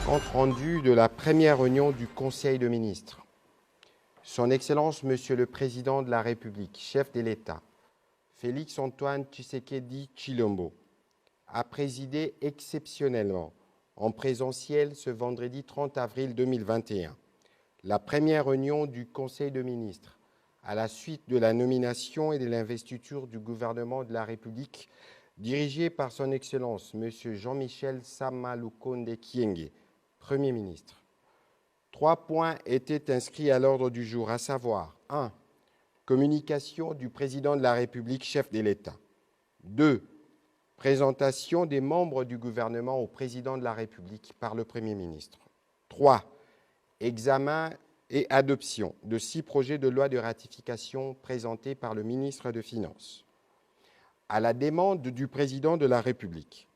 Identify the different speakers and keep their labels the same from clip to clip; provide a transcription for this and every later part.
Speaker 1: Compte rendu de la première réunion du Conseil de ministres. Son Excellence, Monsieur le Président de la République, chef de l'État, Félix-Antoine Tshisekedi Tshilombo, a présidé exceptionnellement en présentiel ce vendredi 30 avril 2021 la première réunion du Conseil de ministres à la suite de la nomination et de l'investiture du gouvernement de la République dirigé par son Excellence M. Jean-Michel Sama Lukonde Kyenge, Premier ministre. 3 points étaient inscrits à l'ordre du jour, à savoir 1. Communication du Président de la République, chef de l'État. 2. Présentation des membres du gouvernement au Président de la République par le Premier ministre. 3. Examen et adoption de 6 projets de loi de ratification présentés par le ministre des Finances. À la demande du Président de la République,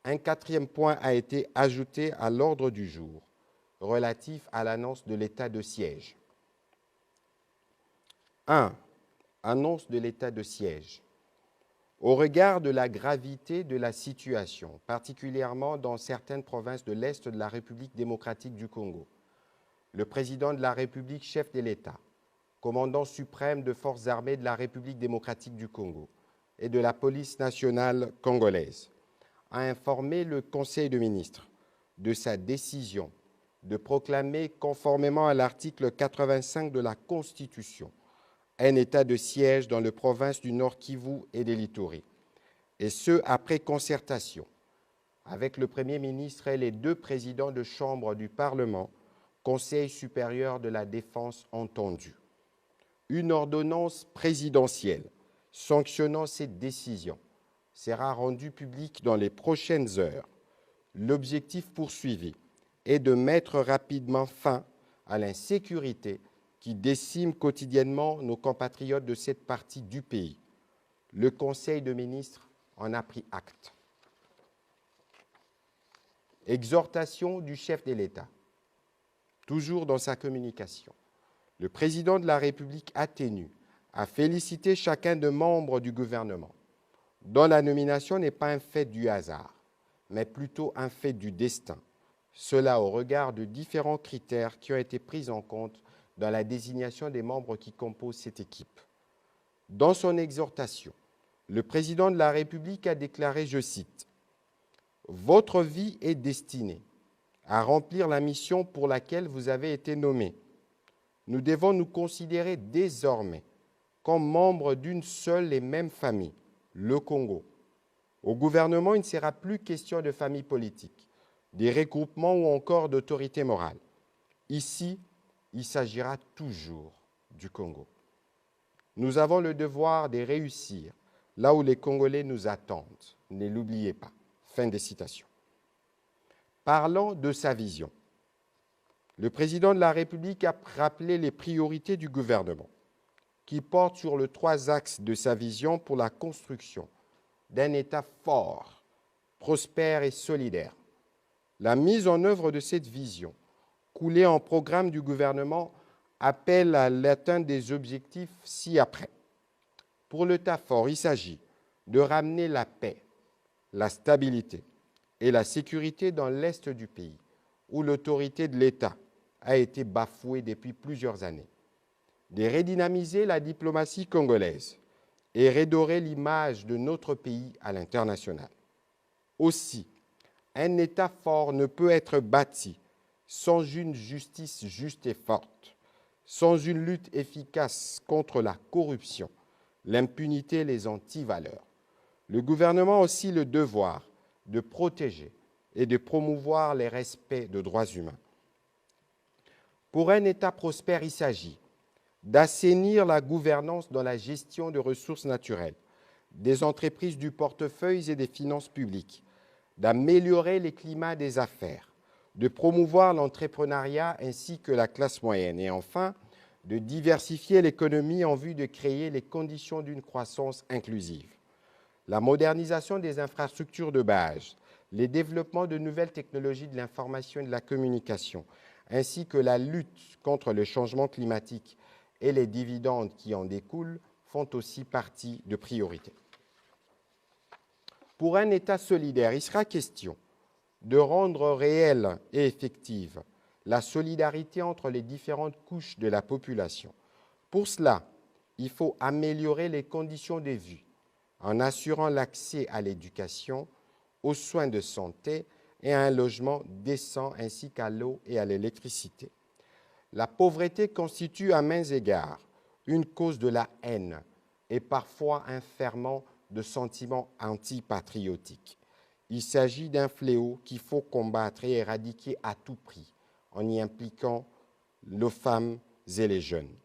Speaker 1: un 4e point a été ajouté à l'ordre du jour, relatif à l'annonce de l'état de siège. 1. Annonce de l'état de siège. Au regard de la gravité de la situation, particulièrement dans certaines provinces de l'Est de la République démocratique du Congo, le Président de la République, chef de l'État, commandant suprême de forces armées de la République démocratique du Congo et de la police nationale congolaise, a informé le Conseil de ministres de sa décision de proclamer, conformément à l'article 85 de la Constitution, un état de siège dans les provinces du Nord Kivu et des Littoris, et ce, après concertation avec le Premier ministre et les 2 présidents de chambre du Parlement, Conseil supérieur de la défense entendu. Une ordonnance présidentielle sanctionnant cette décision sera rendue publique dans les prochaines heures. L'objectif poursuivi est de mettre rapidement fin à l'insécurité qui décime quotidiennement nos compatriotes de cette partie du pays. Le Conseil de ministres en a pris acte. Exhortation du chef de l'État. Toujours dans sa communication, le Président de la République a tenu à féliciter chacun des membres du gouvernement, dont la nomination n'est pas un fait du hasard, mais plutôt un fait du destin, cela au regard de différents critères qui ont été pris en compte dans la désignation des membres qui composent cette équipe. Dans son exhortation, le Président de la République a déclaré, je cite, « Votre vie est destinée à remplir la mission pour laquelle vous avez été nommé. Nous devons nous considérer désormais comme membres d'une seule et même famille, le Congo. Au gouvernement, il ne sera plus question de famille politique, des regroupements ou encore d'autorité morale. Ici, il s'agira toujours du Congo. Nous avons le devoir de réussir là où les Congolais nous attendent. Ne l'oubliez pas. » Fin des citations. Parlant de sa vision, le Président de la République a rappelé les priorités du gouvernement, qui portent sur les 3 axes de sa vision pour la construction d'un État fort, prospère et solidaire. La mise en œuvre de cette vision, coulée en programme du gouvernement, appelle à l'atteinte des objectifs ci-après. Pour l'État fort, il s'agit de ramener la paix, la stabilité et la sécurité dans l'Est du pays, où l'autorité de l'État a été bafouée depuis plusieurs années, de redynamiser la diplomatie congolaise et redorer l'image de notre pays à l'international. Aussi, un État fort ne peut être bâti sans une justice juste et forte, sans une lutte efficace contre la corruption, l'impunité et les antivaleurs. Le gouvernement a aussi le devoir de protéger et de promouvoir les respects de droits humains. Pour un État prospère, il s'agit d'assainir la gouvernance dans la gestion de ressources naturelles, des entreprises du portefeuille et des finances publiques, d'améliorer les climats des affaires, de promouvoir l'entrepreneuriat ainsi que la classe moyenne et enfin, de diversifier l'économie en vue de créer les conditions d'une croissance inclusive. La modernisation des infrastructures de base, les développements de nouvelles technologies de l'information et de la communication, ainsi que la lutte contre le changement climatique et les dividendes qui en découlent font aussi partie de priorités. Pour un État solidaire, il sera question de rendre réelle et effective la solidarité entre les différentes couches de la population. Pour cela, il faut améliorer les conditions de vie en assurant l'accès à l'éducation, aux soins de santé et à un logement décent ainsi qu'à l'eau et à l'électricité. La pauvreté constitue à maint égards une cause de la haine et parfois un ferment de sentiments antipatriotiques. Il s'agit d'un fléau qu'il faut combattre et éradiquer à tout prix en y impliquant les femmes et les jeunes.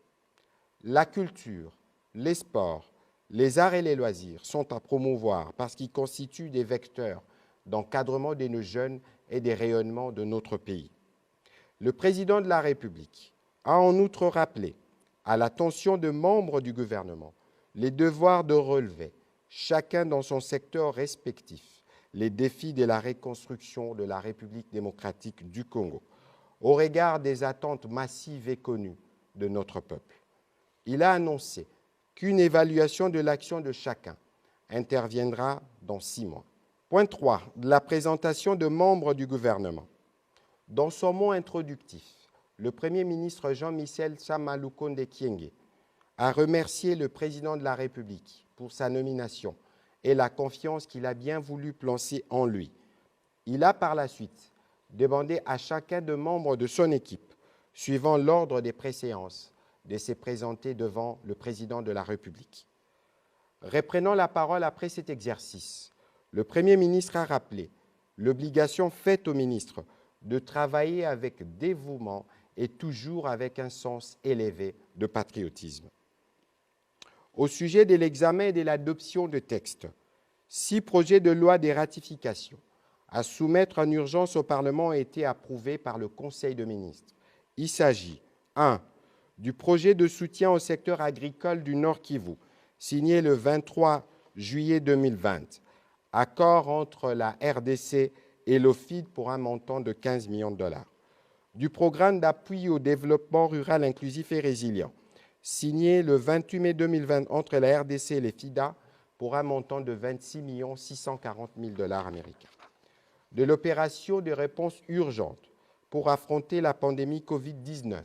Speaker 1: La culture, les sports, les arts et les loisirs sont à promouvoir parce qu'ils constituent des vecteurs d'encadrement de nos jeunes et des rayonnements de notre pays. Le président de la République a en outre rappelé à l'attention de membres du gouvernement les devoirs de relever, chacun dans son secteur respectif, les défis de la reconstruction de la République démocratique du Congo, au regard des attentes massives et connues de notre peuple. Il a annoncé qu'une évaluation de l'action de chacun interviendra dans 6 mois. Point 3, la présentation de membres du gouvernement. Dans son mot introductif, le Premier ministre Jean-Michel Sama Lukonde Kyenge a remercié le président de la République pour sa nomination et la confiance qu'il a bien voulu placer en lui. Il a par la suite demandé à chacun des membres de son équipe, suivant l'ordre des préséances, de se présenter devant le président de la République. Reprenant la parole après cet exercice, le Premier ministre a rappelé l'obligation faite au ministre de travailler avec dévouement et toujours avec un sens élevé de patriotisme. Au sujet de l'examen et de l'adoption de textes, 6 projets de loi de ratification à soumettre en urgence au Parlement ont été approuvés par le Conseil des ministres. Il s'agit 1. Du projet de soutien au secteur agricole du Nord Kivu, signé le 23 juillet 2020, accord entre la RDC et l'OFID pour un montant de 15 millions de dollars. Du programme d'appui au développement rural inclusif et résilient, signé le 28 mai 2020 entre la RDC et les FIDA pour un montant de 26 640 000 dollars américains. De l'opération de réponse urgente pour affronter la pandémie COVID-19,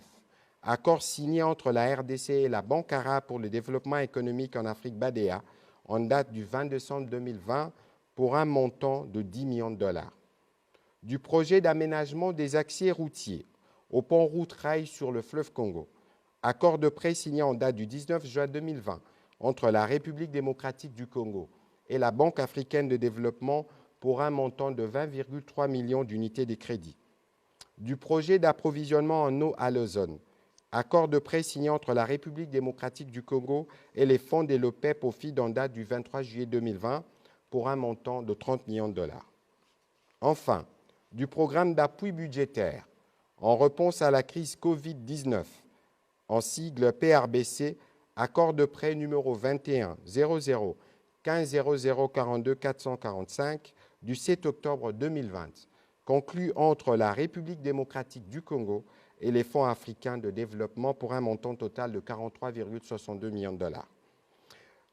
Speaker 1: accord signé entre la RDC et la Banque arabe pour le développement économique en Afrique BADEA en date du 20 décembre 2020 pour un montant de 10 millions de dollars. Du projet d'aménagement des accès routiers au pont route rail sur le fleuve Congo, accord de prêt signé en date du 19 juin 2020 entre la République démocratique du Congo et la Banque africaine de développement pour un montant de 20,3 millions d'unités de crédit. Du projet d'approvisionnement en eau à l'ozone, accord de prêt signé entre la République démocratique du Congo et les fonds de l'OPEP au FID en date du 23 juillet 2020 pour un montant de 30 millions de dollars. Enfin, du programme d'appui budgétaire en réponse à la crise COVID-19, en sigle PRBC, accord de prêt numéro 21 00 15 00 42 445 du 7 octobre 2020, conclu entre la République démocratique du Congo et les fonds africains de développement pour un montant total de 43,62 millions de dollars.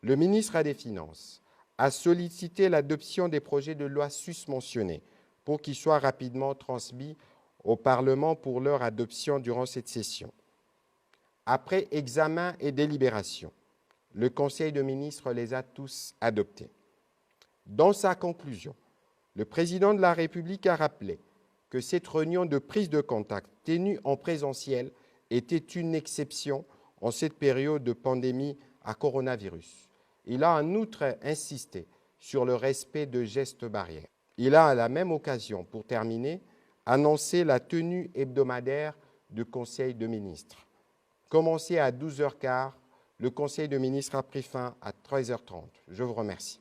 Speaker 1: Le ministre des Finances a sollicité l'adoption des projets de loi susmentionnés pour qu'ils soient rapidement transmis au Parlement pour leur adoption durant cette session. Après examen et délibération, le Conseil des ministres les a tous adoptés. Dans sa conclusion, le président de la République a rappelé que cette réunion de prise de contact tenue en présentiel était une exception en cette période de pandémie à coronavirus. Il a en outre insisté sur le respect de gestes barrières. Il a à la même occasion, pour terminer, annoncé la tenue hebdomadaire du Conseil des ministres. Commencé à 12h15, le Conseil des ministres a pris fin à 13h30. Je vous remercie.